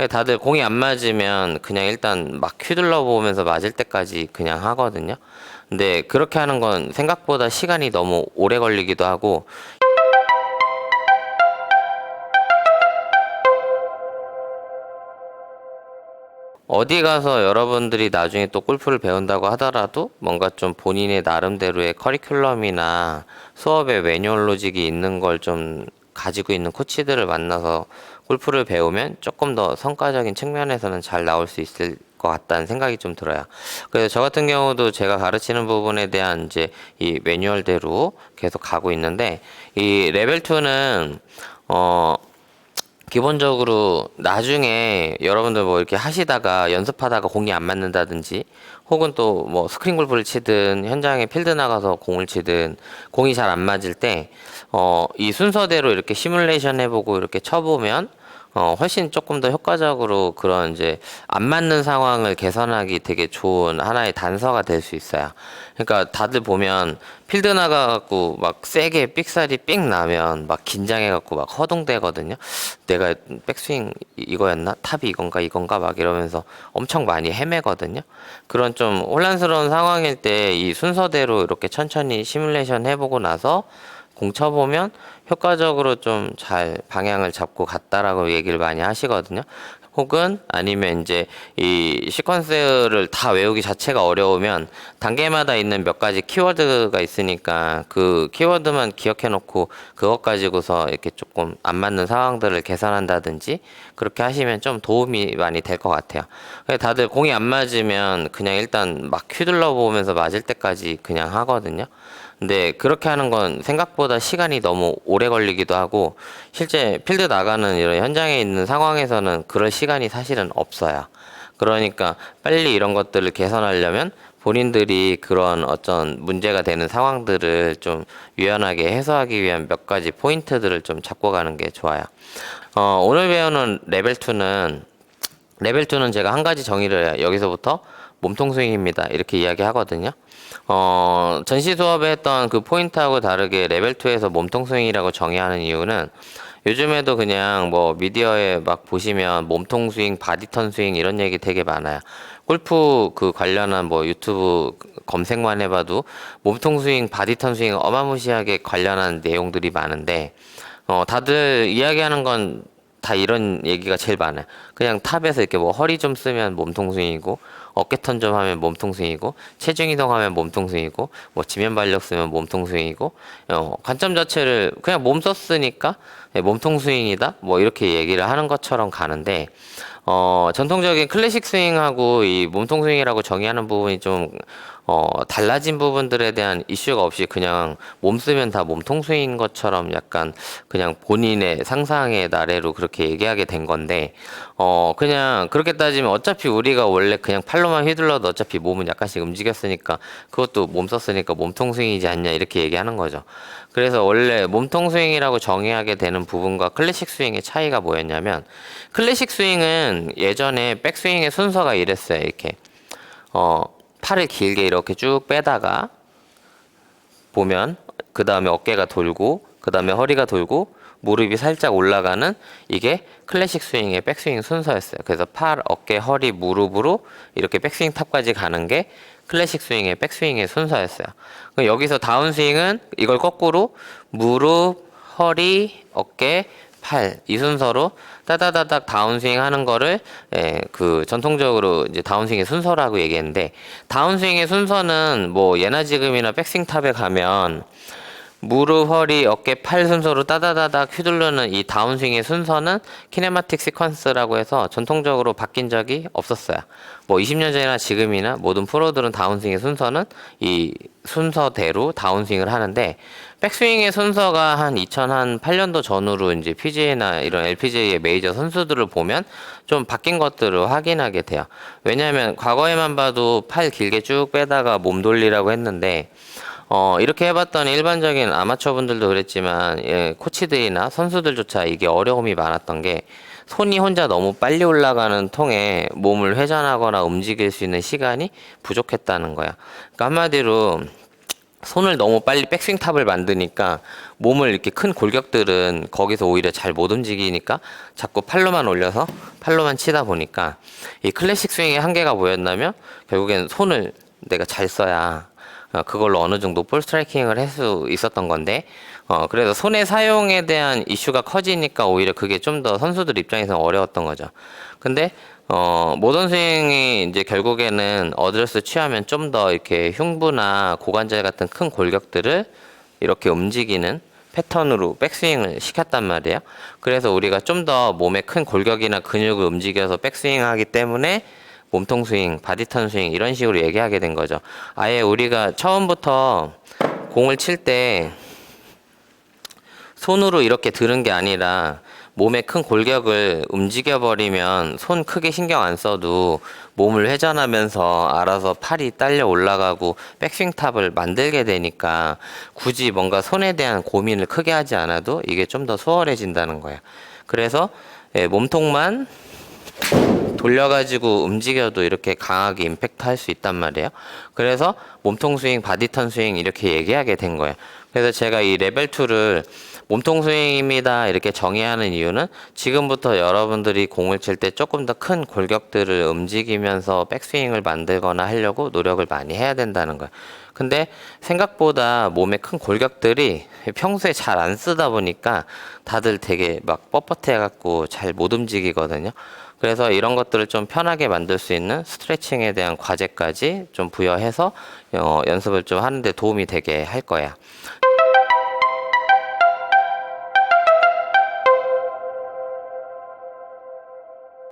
다들 공이 안 맞으면 그냥 일단 막 휘둘러 보면서 맞을 때까지 그냥 하거든요. 근데 그렇게 하는 건 생각보다 시간이 너무 오래 걸리기도 하고, 어디 가서 여러분들이 나중에 또 골프를 배운다고 하더라도 뭔가 좀 본인의 나름대로의 커리큘럼이나 수업의 매뉴얼 로직이 있는 걸 좀 가지고 있는 코치들을 만나서 골프를 배우면 조금 더 성과적인 측면에서는 잘 나올 수 있을 것 같다는 생각이 좀 들어요. 그래서 저 같은 경우도 제가 가르치는 부분에 대한 이제 이 매뉴얼대로 계속 가고 있는데, 이 레벨 2는 기본적으로 나중에 여러분들 뭐 이렇게 하시다가 연습하다가 공이 안 맞는다든지, 혹은 또 뭐 스크린 골프를 치든 현장에 필드 나가서 공을 치든 공이 잘 안 맞을 때 이 순서대로 이렇게 시뮬레이션 해보고 이렇게 쳐보면 훨씬 조금 더 효과적으로 그런 이제 안 맞는 상황을 개선하기 되게 좋은 하나의 단서가 될 수 있어요. 그러니까 다들 보면 필드 나가갖고 막 세게 삑살이 삑 나면 막 긴장해갖고 막 허둥대거든요. 내가 백스윙 이거였나? 탑이 이건가 막 이러면서 엄청 많이 헤매거든요. 그런 좀 혼란스러운 상황일 때 이 순서대로 이렇게 천천히 시뮬레이션 해보고 나서 공 쳐보면 효과적으로 좀 잘 방향을 잡고 갔다라고 얘기를 많이 하시거든요. 혹은 아니면 이제 이 시퀀스를 다 외우기 자체가 어려우면 단계마다 있는 몇 가지 키워드가 있으니까 그 키워드만 기억해 놓고 그것 가지고서 이렇게 조금 안 맞는 상황들을 개선한다든지 그렇게 하시면 좀 도움이 많이 될 것 같아요. 다들 공이 안 맞으면 그냥 일단 막 휘둘러 보면서 맞을 때까지 그냥 하거든요. 근데 그렇게 하는 건 생각보다 시간이 너무 오래 걸리기도 하고, 실제 필드 나가는 이런 현장에 있는 상황에서는 그럴 시간이 사실은 없어요. 그러니까 빨리 이런 것들을 개선하려면 본인들이 그런 어떤 문제가 되는 상황들을 좀 유연하게 해소하기 위한 몇 가지 포인트들을 좀 잡고 가는 게 좋아요. 오늘 배우는 레벨2는 제가 한 가지 정의를 해요. 여기서부터 몸통 스윙입니다. 이렇게 이야기 하거든요. 전시 수업에 했던 그 포인트하고 다르게 레벨2에서 몸통 스윙이라고 정의하는 이유는, 요즘에도 그냥 뭐 미디어에 막 보시면 몸통 스윙, 바디턴 스윙 이런 얘기 되게 많아요. 골프 그 관련한 뭐 유튜브 검색만 해봐도 몸통 스윙, 바디턴 스윙 어마무시하게 관련한 내용들이 많은데, 다들 이야기하는 건 다 이런 얘기가 제일 많아요. 그냥 탑에서 이렇게 뭐 허리 좀 쓰면 몸통 스윙이고, 어깨턴 좀 하면 몸통 스윙이고, 체중 이동하면 몸통 스윙이고, 뭐 지면 발력 쓰면 몸통 스윙이고, 관점 자체를 그냥 몸 썼으니까 몸통 스윙이다, 뭐 이렇게 얘기를 하는 것처럼 가는데, 전통적인 클래식 스윙하고 이 몸통 스윙이라고 정의하는 부분이 좀 달라진 부분들에 대한 이슈가 없이 그냥 몸 쓰면 다 몸통 스윙인 것처럼 약간 그냥 본인의 상상의 나래로 그렇게 얘기하게 된 건데, 그냥 그렇게 따지면 어차피 우리가 원래 그냥 팔로만 휘둘러도 어차피 몸은 약간씩 움직였으니까 그것도 몸 썼으니까 몸통 스윙이지 않냐 이렇게 얘기하는 거죠. 그래서 원래 몸통 스윙이라고 정의하게 되는 부분과 클래식 스윙의 차이가 뭐였냐면, 클래식 스윙은 예전에 백스윙의 순서가 이랬어요. 이렇게 팔을 길게 이렇게 쭉 빼다가 보면 그 다음에 어깨가 돌고 그 다음에 허리가 돌고 무릎이 살짝 올라가는, 이게 클래식 스윙의 백스윙 순서였어요. 그래서 팔, 어깨, 허리, 무릎으로 이렇게 백스윙 탑까지 가는 게 클래식 스윙의 백스윙의 순서였어요. 여기서 다운스윙은 이걸 거꾸로 무릎, 허리, 어깨, 팔, 이 순서로 따다다닥 다운스윙 하는 거를 그 전통적으로 이제 다운스윙의 순서라고 얘기했는데, 다운스윙의 순서는 뭐 예나 지금이나 백스윙 탑에 가면 무릎, 허리, 어깨, 팔 순서로 따다다닥 휘두르는 이 다운스윙의 순서는 키네마틱 시퀀스라고 해서 전통적으로 바뀐 적이 없었어요. 뭐 20년 전이나 지금이나 모든 프로들은 다운스윙의 순서는 이 순서대로 다운스윙을 하는데, 백스윙의 순서가 한 2008년도 전후로 이제 PGA나 이런 LPGA의 메이저 선수들을 보면 좀 바뀐 것들을 확인하게 돼요. 왜냐하면 과거에만 봐도 팔 길게 쭉 빼다가 몸 돌리라고 했는데, 이렇게 해봤더니 일반적인 아마추어 분들도 그랬지만, 코치들이나 선수들조차 이게 어려움이 많았던 게, 손이 혼자 너무 빨리 올라가는 통에 몸을 회전하거나 움직일 수 있는 시간이 부족했다는 거야. 그러니까 한마디로 손을 너무 빨리 백스윙 탑을 만드니까 몸을 이렇게 큰 골격들은 거기서 오히려 잘 못 움직이니까 자꾸 팔로만 올려서 팔로만 치다 보니까 이 클래식 스윙의 한계가 뭐였냐면 결국엔 손을 내가 잘 써야 그걸로 어느 정도 볼 스트라이킹을 할 수 있었던 건데 그래서 손의 사용에 대한 이슈가 커지니까 오히려 그게 좀 더 선수들 입장에서 어려웠던 거죠. 근데 모던 스윙이 이제 결국에는 어드레스 취하면 좀 더 이렇게 흉부나 고관절 같은 큰 골격들을 이렇게 움직이는 패턴으로 백스윙을 시켰단 말이에요. 그래서 우리가 좀 더 몸에 큰 골격이나 근육을 움직여서 백스윙 하기 때문에 몸통 스윙, 바디턴 스윙 이런 식으로 얘기하게 된 거죠. 아예 우리가 처음부터 공을 칠 때 손으로 이렇게 드는 게 아니라 몸에 큰 골격을 움직여버리면 손 크게 신경 안 써도 몸을 회전하면서 알아서 팔이 딸려 올라가고 백스윙 탑을 만들게 되니까 굳이 뭔가 손에 대한 고민을 크게 하지 않아도 이게 좀 더 수월해진다는 거야. 그래서 몸통만 돌려가지고 움직여도 이렇게 강하게 임팩트 할 수 있단 말이에요. 그래서 몸통 스윙, 바디턴 스윙 이렇게 얘기하게 된 거예요. 그래서 제가 이 레벨 2를 몸통 스윙입니다 이렇게 정의하는 이유는 지금부터 여러분들이 공을 칠 때 조금 더 큰 골격들을 움직이면서 백스윙을 만들거나 하려고 노력을 많이 해야 된다는 거예요. 근데 생각보다 몸에 큰 골격들이 평소에 잘 안 쓰다 보니까 다들 되게 막 뻣뻣해 갖고 잘 못 움직이거든요. 그래서 이런 것들을 좀 편하게 만들 수 있는 스트레칭에 대한 과제까지 좀 부여해서 연습을 좀 하는데 도움이 되게 할 거야.